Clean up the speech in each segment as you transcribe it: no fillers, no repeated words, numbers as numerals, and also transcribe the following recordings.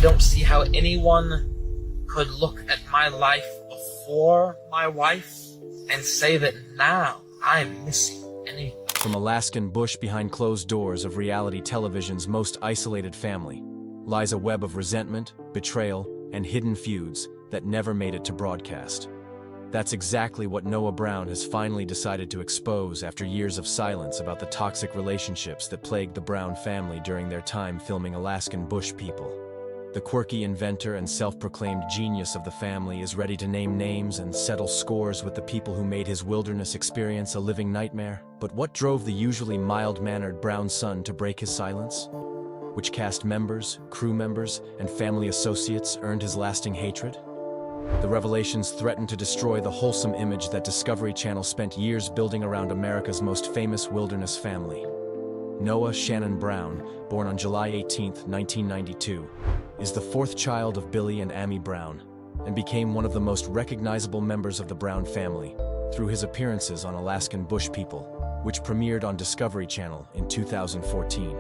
don't see how anyone could look at my life before my wife and say that now I'm missing anything. From Alaskan Bush behind closed doors of reality television's most isolated family lies a web of resentment, betrayal, and hidden feuds that never made it to broadcast. That's exactly what Noah Brown has finally decided to expose after years of silence about the toxic relationships that plagued the Brown family during their time filming Alaskan Bush People. The quirky inventor and self-proclaimed genius of the family is ready to name names and settle scores with the people who made his wilderness experience a living nightmare. But what drove the usually mild-mannered Brown son to break his silence? Which cast members, crew members, and family associates earned his lasting hatred? The revelations threaten to destroy the wholesome image that Discovery Channel spent years building around America's most famous wilderness family. Noah Shannon Brown, born on July 18, 1992, is the fourth child of Billy and Amy Brown, and became one of the most recognizable members of the Brown family through his appearances on Alaskan Bush People, which premiered on Discovery Channel in 2014.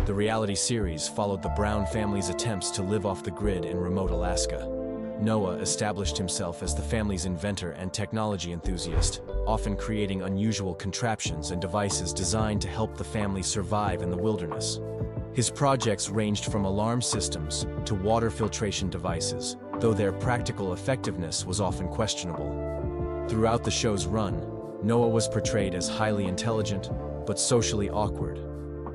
The reality series followed the Brown family's attempts to live off the grid in remote Alaska. Noah established himself as the family's inventor and technology enthusiast, often creating unusual contraptions and devices designed to help the family survive in the wilderness. His projects ranged from alarm systems to water filtration devices, though their practical effectiveness was often questionable. Throughout the show's run, Noah was portrayed as highly intelligent, but socially awkward,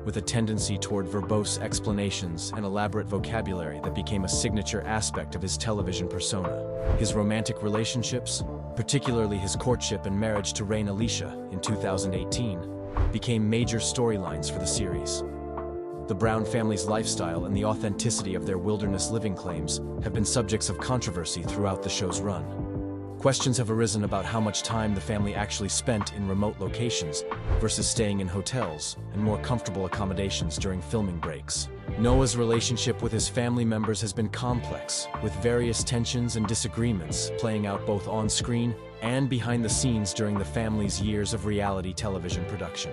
with a tendency toward verbose explanations and elaborate vocabulary that became a signature aspect of his television persona. His romantic relationships, particularly his courtship and marriage to Rain Alicia in 2018, became major storylines for the series. The Brown family's lifestyle and the authenticity of their wilderness living claims have been subjects of controversy throughout the show's run. Questions have arisen about how much time the family actually spent in remote locations versus staying in hotels and more comfortable accommodations during filming breaks. Noah's relationship with his family members has been complex, with various tensions and disagreements playing out both on screen and behind the scenes during the family's years of reality television production.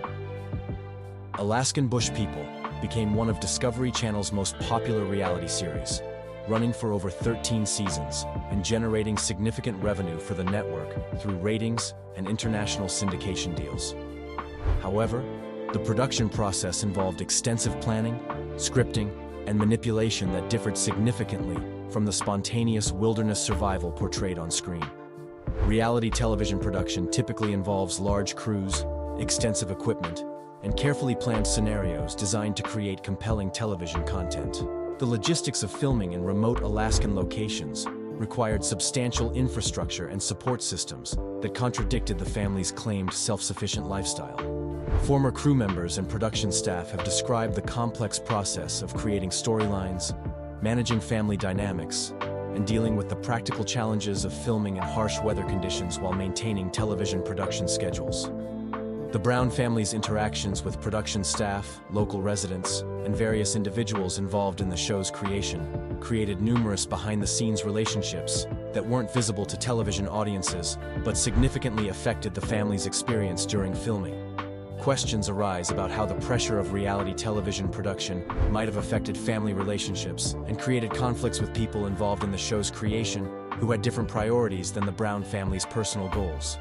Alaskan Bush People became one of Discovery Channel's most popular reality series, running for over 13 seasons and generating significant revenue for the network through ratings and international syndication deals. However, the production process involved extensive planning, scripting, and manipulation that differed significantly from the spontaneous wilderness survival portrayed on screen. Reality television production typically involves large crews, extensive equipment, and carefully planned scenarios designed to create compelling television content. The logistics of filming in remote Alaskan locations required substantial infrastructure and support systems that contradicted the family's claimed self-sufficient lifestyle. Former crew members and production staff have described the complex process of creating storylines, managing family dynamics, and dealing with the practical challenges of filming in harsh weather conditions while maintaining television production schedules. The Brown family's interactions with production staff, local residents, and various individuals involved in the show's creation created numerous behind-the-scenes relationships that weren't visible to television audiences but significantly affected the family's experience during filming. Questions arise about how the pressure of reality television production might have affected family relationships and created conflicts with people involved in the show's creation who had different priorities than the Brown family's personal goals.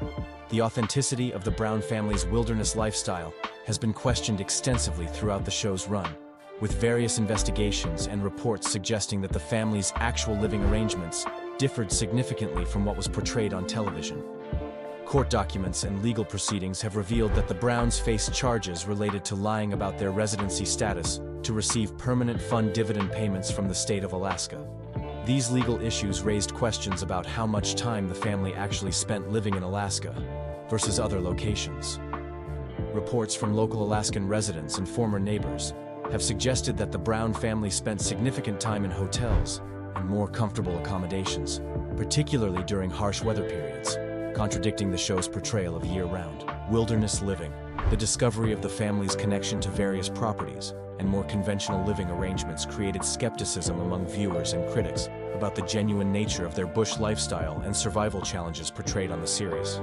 The authenticity of the Brown family's wilderness lifestyle has been questioned extensively throughout the show's run, with various investigations and reports suggesting that the family's actual living arrangements differed significantly from what was portrayed on television. Court documents and legal proceedings have revealed that the Browns faced charges related to lying about their residency status to receive permanent fund dividend payments from the state of Alaska. These legal issues raised questions about how much time the family actually spent living in Alaska versus other locations. Reports from local Alaskan residents and former neighbors have suggested that the Brown family spent significant time in hotels and more comfortable accommodations, particularly during harsh weather periods, contradicting the show's portrayal of year-round wilderness living. The discovery of the family's connection to various properties and more conventional living arrangements created skepticism among viewers and critics about the genuine nature of their bush lifestyle and survival challenges portrayed on the series.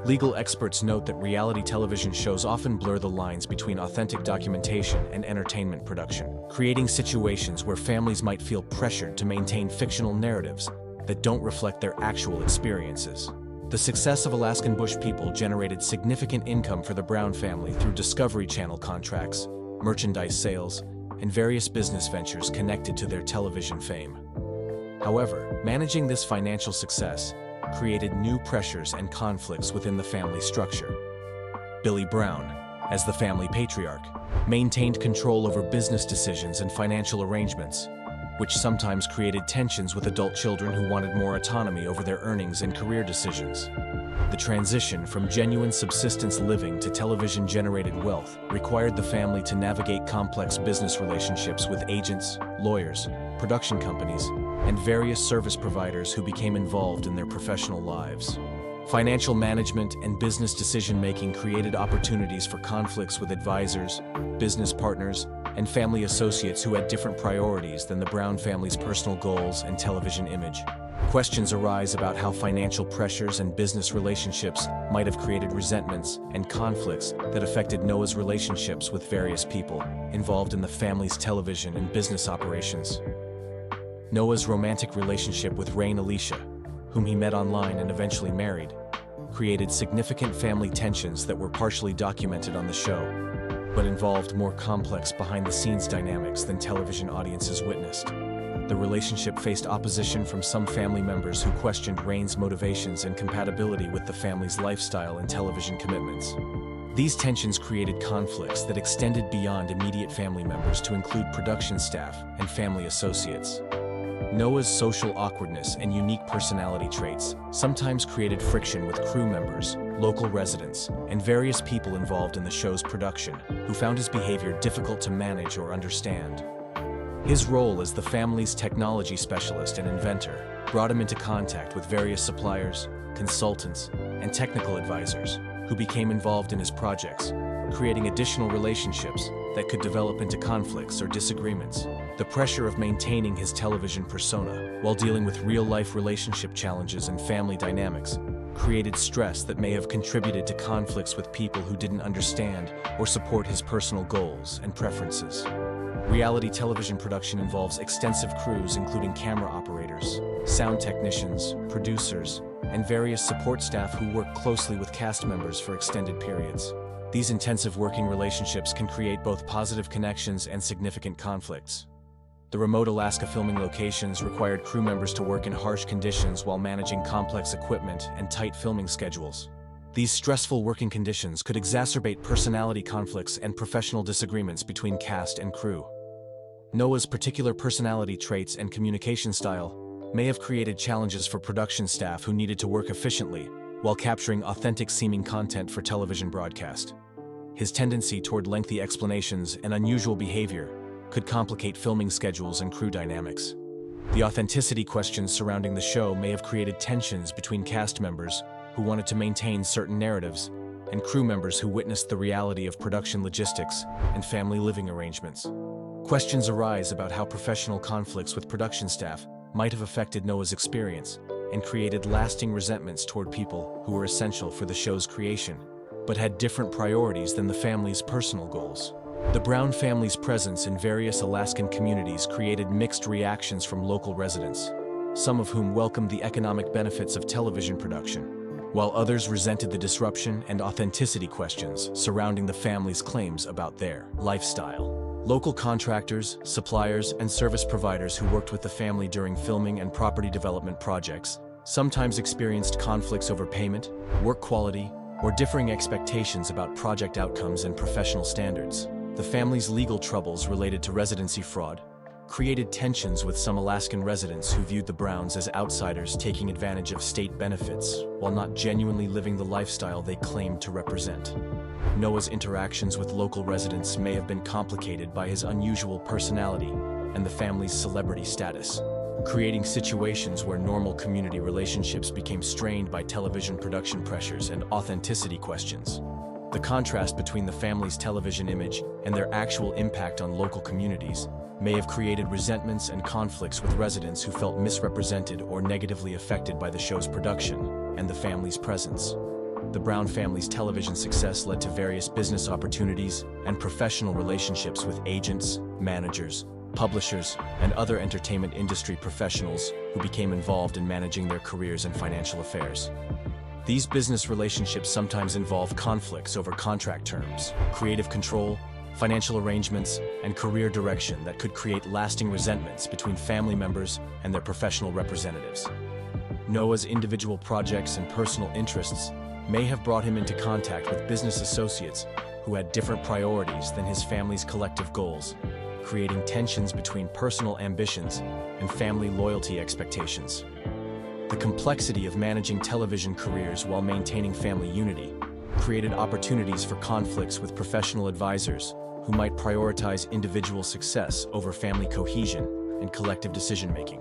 Legal experts note that reality television shows often blur the lines between authentic documentation and entertainment production, creating situations where families might feel pressured to maintain fictional narratives that don't reflect their actual experiences. The success of Alaskan Bush People generated significant income for the Brown family through Discovery Channel contracts, merchandise sales, and various business ventures connected to their television fame. However, managing this financial success created new pressures and conflicts within the family structure. Billy Brown, as the family patriarch, maintained control over business decisions and financial arrangements, which sometimes created tensions with adult children who wanted more autonomy over their earnings and career decisions. The transition from genuine subsistence living to television-generated wealth required the family to navigate complex business relationships with agents, lawyers, production companies, and various service providers who became involved in their professional lives. Financial management and business decision-making created opportunities for conflicts with advisors, business partners, and family associates who had different priorities than the Brown family's personal goals and television image. Questions arise about how financial pressures and business relationships might have created resentments and conflicts that affected Noah's relationships with various people involved in the family's television and business operations. Noah's romantic relationship with Rain Alicia, whom he met online and eventually married, created significant family tensions that were partially documented on the show, but involved more complex behind-the-scenes dynamics than television audiences witnessed. The relationship faced opposition from some family members who questioned Rain's motivations and compatibility with the family's lifestyle and television commitments. These tensions created conflicts that extended beyond immediate family members to include production staff and family associates. Noah's social awkwardness and unique personality traits sometimes created friction with crew members, local residents, and various people involved in the show's production, who found his behavior difficult to manage or understand. His role as the family's technology specialist and inventor brought him into contact with various suppliers, consultants, and technical advisors, who became involved in his projects, creating additional relationships that could develop into conflicts or disagreements. The pressure of maintaining his television persona while dealing with real-life relationship challenges and family dynamics created stress that may have contributed to conflicts with people who didn't understand or support his personal goals and preferences. Reality television production involves extensive crews including camera operators, sound technicians, producers, and various support staff who work closely with cast members for extended periods. These intensive working relationships can create both positive connections and significant conflicts. The remote Alaska filming locations required crew members to work in harsh conditions while managing complex equipment and tight filming schedules. These stressful working conditions could exacerbate personality conflicts and professional disagreements between cast and crew. Noah's particular personality traits and communication style may have created challenges for production staff who needed to work efficiently while capturing authentic-seeming content for television broadcast. His tendency toward lengthy explanations and unusual behavior could complicate filming schedules and crew dynamics. The authenticity questions surrounding the show may have created tensions between cast members who wanted to maintain certain narratives and crew members who witnessed the reality of production logistics and family living arrangements. Questions arise about how professional conflicts with production staff might have affected Noah's experience and created lasting resentments toward people who were essential for the show's creation, but had different priorities than the family's personal goals. The Brown family's presence in various Alaskan communities created mixed reactions from local residents, some of whom welcomed the economic benefits of television production, while others resented the disruption and authenticity questions surrounding the family's claims about their lifestyle. Local contractors, suppliers, and service providers who worked with the family during filming and property development projects sometimes experienced conflicts over payment, work quality, or differing expectations about project outcomes and professional standards. The family's legal troubles related to residency fraud created tensions with some Alaskan residents who viewed the Browns as outsiders taking advantage of state benefits while not genuinely living the lifestyle they claimed to represent. Noah's interactions with local residents may have been complicated by his unusual personality and the family's celebrity status, creating situations where normal community relationships became strained by television production pressures and authenticity questions. The contrast between the family's television image and their actual impact on local communities may have created resentments and conflicts with residents who felt misrepresented or negatively affected by the show's production and the family's presence. the Brown family's television success led to various business opportunities and professional relationships with agents, managers, publishers, and other entertainment industry professionals who became involved in managing their careers and financial affairs. These business relationships sometimes involve conflicts over contract terms, creative control, financial arrangements, and career direction that could create lasting resentments between family members and their professional representatives. Noah's individual projects and personal interests may have brought him into contact with business associates who had different priorities than his family's collective goals, creating tensions between personal ambitions and family loyalty expectations. The complexity of managing television careers while maintaining family unity created opportunities for conflicts with professional advisors who might prioritize individual success over family cohesion and collective decision-making.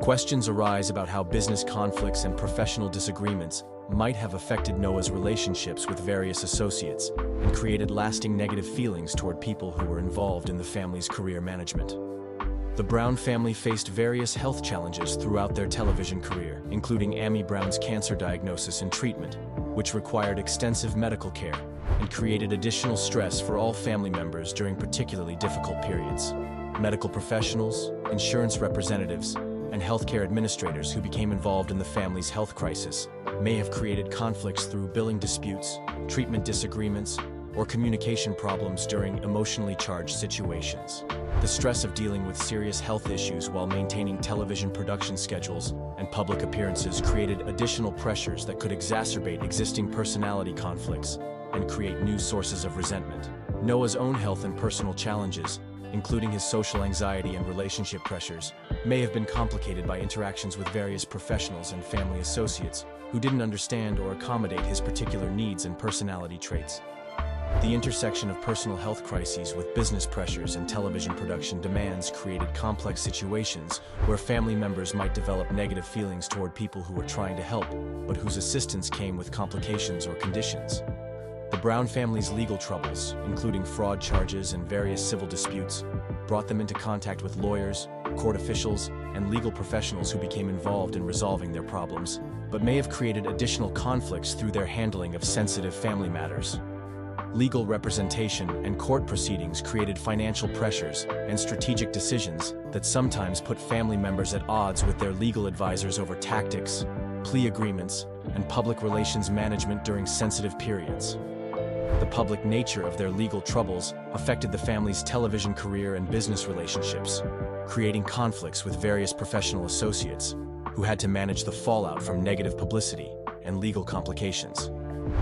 Questions arise about how business conflicts and professional disagreements might have affected Noah's relationships with various associates and created lasting negative feelings toward people who were involved in the family's career management. The Brown family faced various health challenges throughout their television career, including Amy Brown's cancer diagnosis and treatment, which required extensive medical care and created additional stress for all family members during particularly difficult periods. Medical professionals, insurance representatives, and healthcare administrators who became involved in the family's health crisis may have created conflicts through billing disputes, treatment disagreements, or communication problems during emotionally charged situations. The stress of dealing with serious health issues while maintaining television production schedules and public appearances created additional pressures that could exacerbate existing personality conflicts and create new sources of resentment. Noah's own health and personal challenges, including his social anxiety and relationship pressures, may have been complicated by interactions with various professionals and family associates who didn't understand or accommodate his particular needs and personality traits. The intersection of personal health crises with business pressures and television production demands created complex situations where family members might develop negative feelings toward people who were trying to help, but whose assistance came with complications or conditions. The Brown family's legal troubles, including fraud charges and various civil disputes, brought them into contact with lawyers, court officials, and legal professionals who became involved in resolving their problems, but may have created additional conflicts through their handling of sensitive family matters. Legal representation and court proceedings created financial pressures and strategic decisions that sometimes put family members at odds with their legal advisors over tactics, plea agreements, and public relations management during sensitive periods. The public nature of their legal troubles affected the family's television career and business relationships, creating conflicts with various professional associates who had to manage the fallout from negative publicity and legal complications.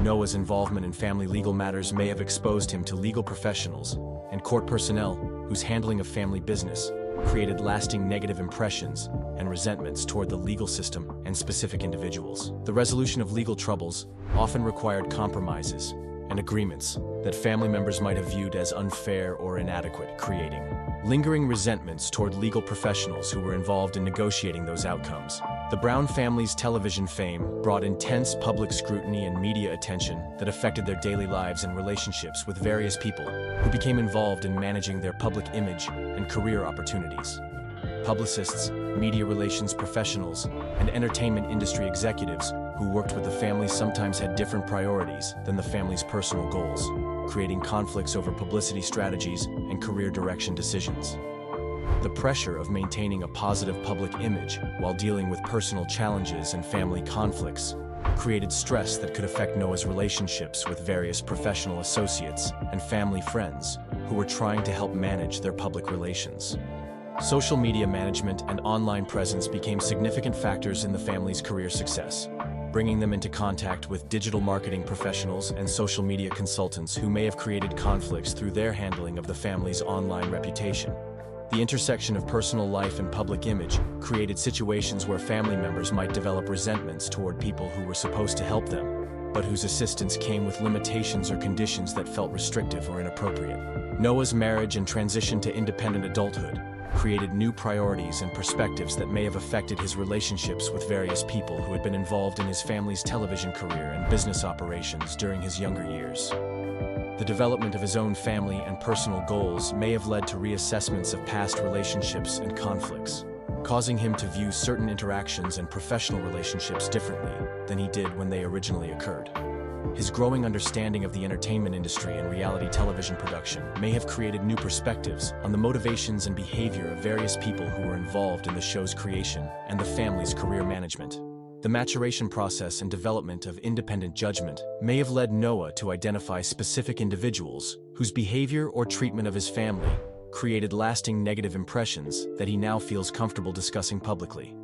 Noah's involvement in family legal matters may have exposed him to legal professionals and court personnel whose handling of family business created lasting negative impressions and resentments toward the legal system and specific individuals. The resolution of legal troubles often required compromises and agreements that family members might have viewed as unfair or inadequate, creating lingering resentments toward legal professionals who were involved in negotiating those outcomes. The Brown family's television fame brought intense public scrutiny and media attention that affected their daily lives and relationships with various people who became involved in managing their public image and career opportunities. Publicists, media relations professionals, and entertainment industry executives who worked with the family sometimes had different priorities than the family's personal goals, creating conflicts over publicity strategies and career direction decisions. The pressure of maintaining a positive public image while dealing with personal challenges and family conflicts created stress that could affect Noah's relationships with various professional associates and family friends who were trying to help manage their public relations. Social media management and online presence became significant factors in the family's career success, bringing them into contact with digital marketing professionals and social media consultants who may have created conflicts through their handling of the family's online reputation. The intersection of personal life and public image created situations where family members might develop resentments toward people who were supposed to help them, but whose assistance came with limitations or conditions that felt restrictive or inappropriate. Noah's marriage and transition to independent adulthood created new priorities and perspectives that may have affected his relationships with various people who had been involved in his family's television career and business operations during his younger years. The development of his own family and personal goals may have led to reassessments of past relationships and conflicts, causing him to view certain interactions and professional relationships differently. than he did when they originally occurred. His growing understanding of the entertainment industry and reality television production may have created new perspectives on the motivations and behavior of various people who were involved in the show's creation and the family's career management. The maturation process and development of independent judgment may have led Noah to identify specific individuals whose behavior or treatment of his family created lasting negative impressions that he now feels comfortable discussing publicly.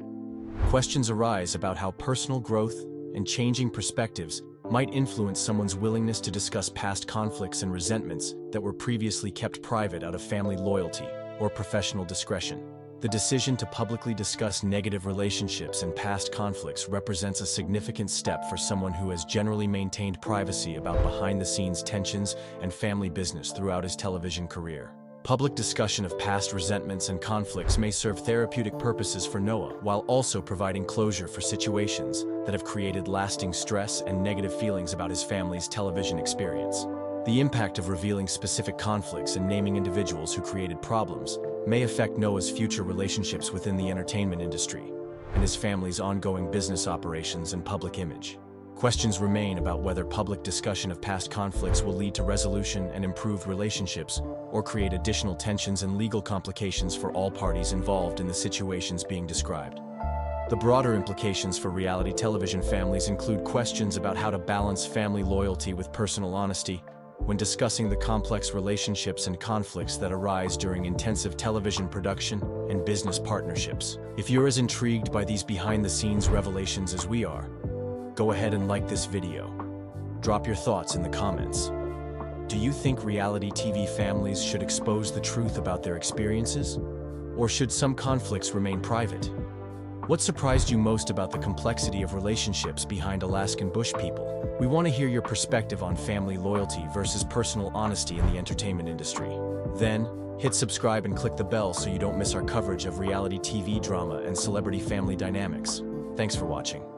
Questions arise about how personal growth and changing perspectives might influence someone's willingness to discuss past conflicts and resentments that were previously kept private out of family loyalty or professional discretion. The decision to publicly discuss negative relationships and past conflicts represents a significant step for someone who has generally maintained privacy about behind-the-scenes tensions and family business throughout his television career. Public discussion of past resentments and conflicts may serve therapeutic purposes for Noah, while also providing closure for situations that have created lasting stress and negative feelings about his family's television experience. The impact of revealing specific conflicts and naming individuals who created problems may affect Noah's future relationships within the entertainment industry and his family's ongoing business operations and public image. Questions remain about whether public discussion of past conflicts will lead to resolution and improved relationships, or create additional tensions and legal complications for all parties involved in the situations being described. The broader implications for reality television families include questions about how to balance family loyalty with personal honesty when discussing the complex relationships and conflicts that arise during intensive television production and business partnerships. If you're as intrigued by these behind-the-scenes revelations as we are, go ahead and like this video. Drop your thoughts in the comments. Do you think reality TV families should expose the truth about their experiences? Or should some conflicts remain private? What surprised you most about the complexity of relationships behind Alaskan Bush People? We want to hear your perspective on family loyalty versus personal honesty in the entertainment industry. Then, hit subscribe and click the bell so you don't miss our coverage of reality TV drama and celebrity family dynamics. Thanks for watching.